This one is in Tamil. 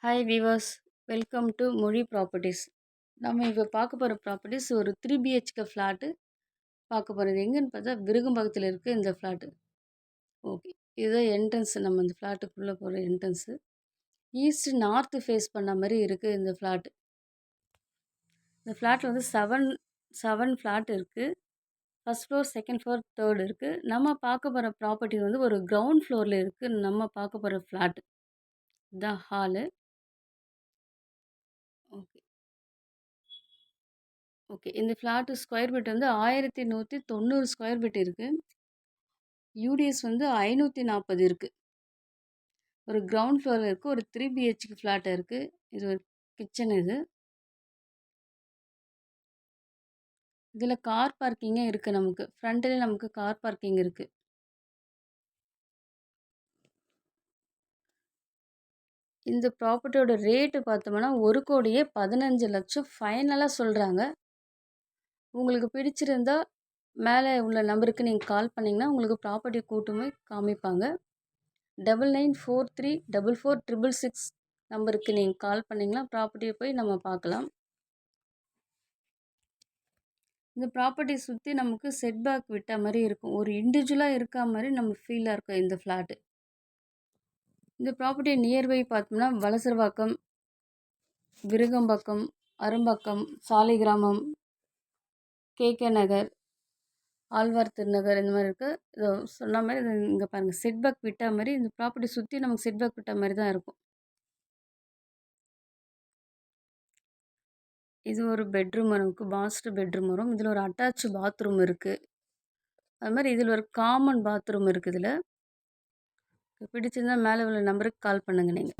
ஹாய் வீவர்ஸ், வெல்கம் டு மொழி ப்ராப்பர்ட்டிஸ். நம்ம இப்போ பார்க்க போகிற ப்ராப்பர்ட்டிஸ் ஒரு 3 BHK ஃப்ளாட்டு பார்க்க போகிறது. எங்கேன்னு பார்த்தா விருகம்பாக்கத்தில் இருக்குது இந்த ஃப்ளாட்டு. ஓகே, இதுதான் என்ட்ரன்ஸு. நம்ம இந்த ஃப்ளாட்டுக்குள்ளே போகிற என்ட்ரன்ஸு. ஈஸ்ட் நார்த்து ஃபேஸ் பண்ண மாதிரி இருக்குது இந்த ஃப்ளாட்டு. இந்த ஃப்ளாட்டில் வந்து செவன் ஃப்ளாட் இருக்குது. First floor, second floor, third இருக்குது. நம்ம பார்க்க போகிற ப்ராப்பர்ட்டி வந்து ஒரு கிரவுண்ட் ஃப்ளோரில் இருக்குது. நம்ம பார்க்க போகிற ஃப்ளாட்டு இதுதான் ஹாலு. ஓகே ஓகே இந்த ஃப்ளாட்டு ஸ்கொயர் ஃபீட் வந்து 1190 ஸ்கொயர் ஃபீட் இருக்குது. யூடிஎஸ் வந்து 540 இருக்குது. ஒரு கிரவுண்ட் ஃப்ளோரில் இருக்குது. ஒரு 3 BHK ஃப்ளாட் இருக்குது. இது ஒரு கிச்சன். இதில் கார் பார்க்கிங்கே இருக்குது. நமக்கு ஃப்ரண்ட்லேயே நமக்கு கார் பார்க்கிங் இருக்குது. இந்த ப்ராப்பர்ட்டியோட ரேட்டு பார்த்தோம்னா 1,15,00,000 ஃபைனலாக சொல்கிறாங்க. உங்களுக்கு பிடிச்சிருந்தா மேலே உள்ள நம்பருக்கு நீங்கள் கால் பண்ணிங்கன்னா உங்களுக்கு ப்ராப்பர்ட்டி கூட்டு போய் காமிப்பாங்க. 9943444666 நம்பருக்கு நீங்கள் கால் பண்ணிங்கன்னா ப்ராப்பர்ட்டியை போய் நம்ம பார்க்கலாம். இந்த ப்ராப்பர்ட்டி சுற்றி நமக்கு செட்பேக் விட்ட மாதிரி இருக்கும். ஒரு இண்டிவிஜுவலாக இருக்கா மாதிரி நம்ம ஃபீலாக இருக்கும் இந்த ஃப்ளாட்டு. இந்த ப்ராப்பர்ட்டி நியர்பை பார்த்தோம்னா வலசரவாக்கம், விருகம்பாக்கம், அரும்பாக்கம், சாலிகிராமம், கேகே நகர், ஆழ்வார் திருநகர் இந்த மாதிரி இருக்குது. இதோ சொன்ன மாதிரி இது இங்கே பாருங்கள், செட்பேக் விட்ட மாதிரி இந்த ப்ராப்பர்ட்டி சுற்றி நமக்கு செட்பேக் விட்ட மாதிரி தான் இருக்கும். இது ஒரு பெட்ரூம் நமக்கு மாஸ்டர் பெட்ரூம் வரும். இதில் ஒரு அட்டாச் பாத்ரூம் இருக்குது. அது மாதிரி இதில் ஒரு காமன் பாத்ரூம் இருக்குது. இதில் பிடிச்சிருந்தால் மேலே உள்ள நம்பருக்கு கால் பண்ணுங்கள் நீங்கள்.